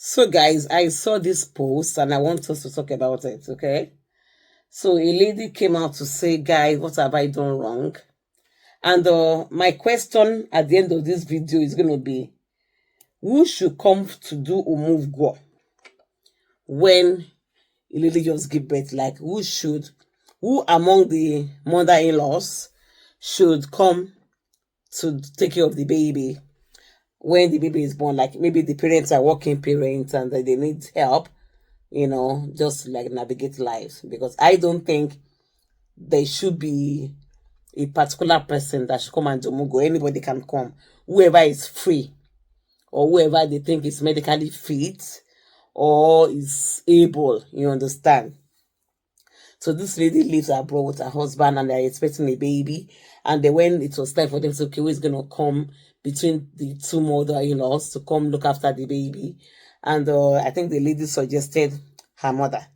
So, guys, I saw this post and I want us to talk about it, okay? So, a lady came out to say, guys, what have I done wrong? And my question at the end of this video is going to be, who should come to do a move go when a lady just give birth? Like, who among the mother-in-laws should come to take care of the baby when the baby is born? Like, maybe the parents are working parents and they need help, just like navigate life. Because I don't think there should be a particular person that should come and do mugo. Anybody can come, whoever is free or whoever they think is medically fit or is able, you understand. So this lady lives abroad with her husband and they're expecting a baby. And then when it was time for them to say, okay, who's going to come between the two mother-in-laws to come look after the baby? And I think the lady suggested her mother.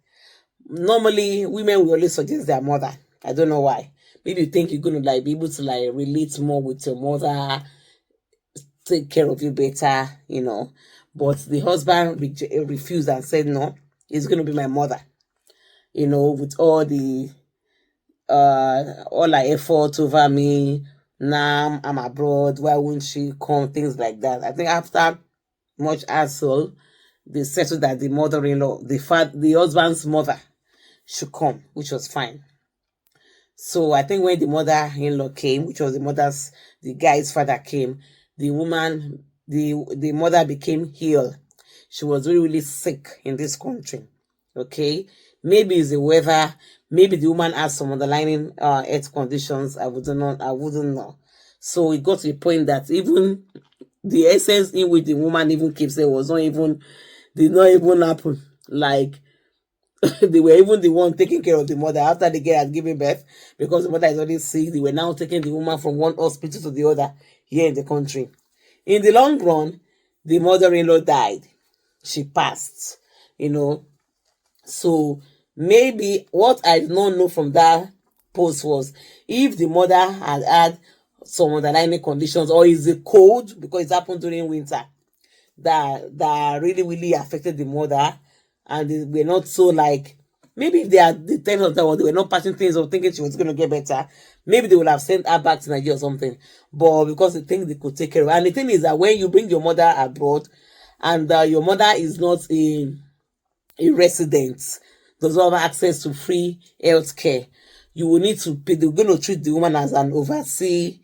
Normally, women will always suggest their mother. I don't know why. Maybe you think you're going to be able to relate more with your mother, take care of you better, But the husband refused and said, no, it's going to be my mother. With all her effort over me. Now I'm abroad. Why won't she come? Things like that. I think after much hassle, they settled that the mother-in-law, the husband's mother, should come, which was fine. So I think when the mother-in-law came, which was the guy's father came, the mother became ill. She was really, really sick in this country. Okay, maybe it's the weather, maybe the woman has some underlying health conditions. I wouldn't know. So it got to the point that even the essence in which the woman even keeps it did not even happen. Like they were even the one taking care of the mother after the girl had given birth, because the mother is already sick. They were now taking the woman from one hospital to the other here in the country. In the long run, the mother-in-law died. She passed, So maybe what I did not know from that post was if the mother had some underlying conditions, or is it cold because it happened during winter that really, really affected the mother, and they were not so maybe if they had the time of that one, they were not patching things or thinking she was going to get better, maybe they would have sent her back to Nigeria or something. But because they think they could take care of her. And the thing is that when you bring your mother abroad and your mother is not a resident, does not have access to free health care, you will need to pay. They're going to treat the woman as an overseas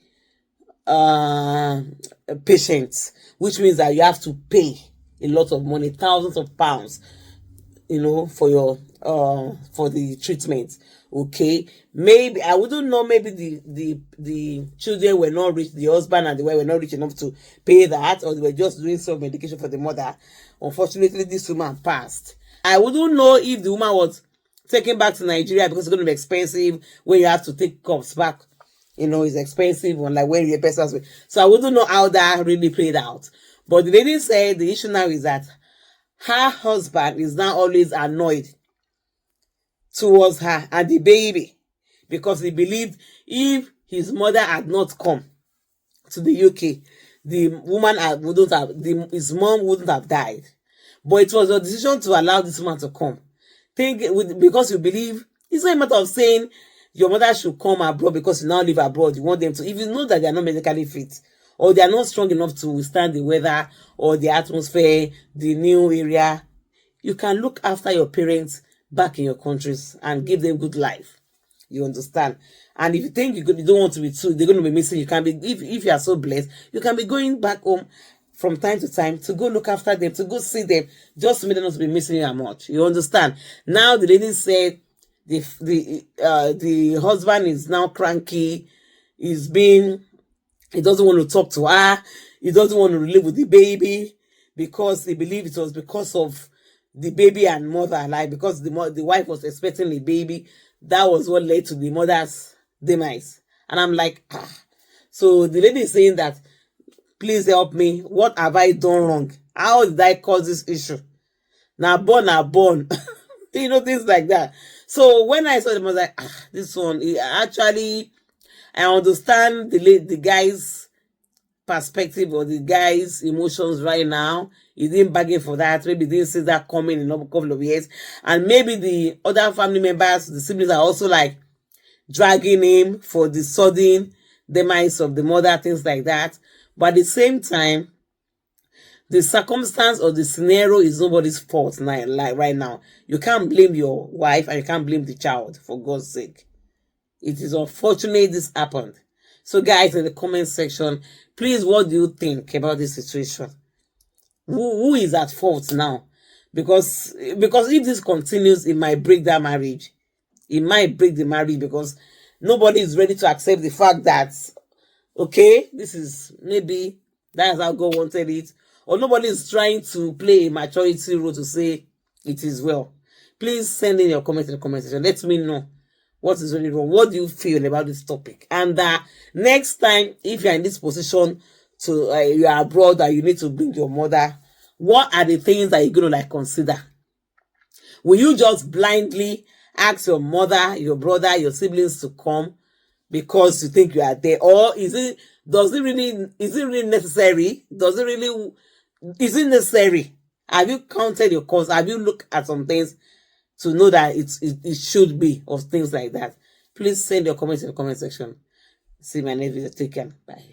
patient, which means that you have to pay a lot of money, thousands of pounds, for your for the treatment. Okay, maybe I wouldn't know. Maybe the children were not rich, the husband and the wife were not rich enough to pay that, or they were just doing some medication for the mother. Unfortunately, this woman passed. I wouldn't know if the woman was taken back to Nigeria because it's going to be expensive when you have to take cups back. It's expensive when you're person. So I wouldn't know how that really played out. But the lady said the issue now is that her husband is now always annoyed towards her and the baby, because he believed if his mother had not come to the UK, the woman his mom wouldn't have died. But it was a decision to allow this woman to come. Because you believe, it's not a matter of saying your mother should come abroad because you now live abroad. You want them to, if you know that they are not medically fit, or they are not strong enough to withstand the weather or the atmosphere, the new area, you can look after your parents back in your countries and give them good life. You understand? And if you think you don't want to be too, they're going to be missing. You can be, if you are so blessed, you can be going back home from time to time to go look after them, to go see them, just to make them not to be missing you much. You understand? Now the lady said the husband is now cranky. He doesn't want to talk to her. He doesn't want to live with the baby because he believes it was because of the baby and mother, because the wife was expecting the baby. That was what led to the mother's demise. And I'm like, So the lady is saying that, please help me. What have I done wrong? How did I cause this issue? Now born. Things like that. So when I saw them, I was like, this one, actually, I understand the guy's perspective or the guy's emotions right now. He didn't bargain for that. Maybe he didn't see that coming in a couple of years. And maybe the other family members, the siblings, are also like dragging him for the sudden demise of the mother, things like that. But at the same time, the circumstance or the scenario is nobody's fault now, like right now. You can't blame your wife and you can't blame the child, for God's sake. It is unfortunate this happened. So guys, in the comment section, please, what do you think about this situation? Who is at fault now? Because if this continues, it might break that marriage. It might break the marriage because nobody is ready to accept the fact that, okay, this is maybe that's how God wanted it, or nobody is trying to play a maturity role to say it is well. Please send in your comment in the comment section. Let me know what is really wrong. What do you feel about this topic? And next time, if you're in this position to you are abroad and you need to bring your mother, what are the things that you're going to like consider? Will you just blindly ask your mother, your brother, your siblings to come because you think you are there, or is it really necessary? Is it necessary? Have you counted your costs? Have you looked at some things to know that it should be, or things like that? Please send your comments in the comment section. See my next video. Take care. Bye.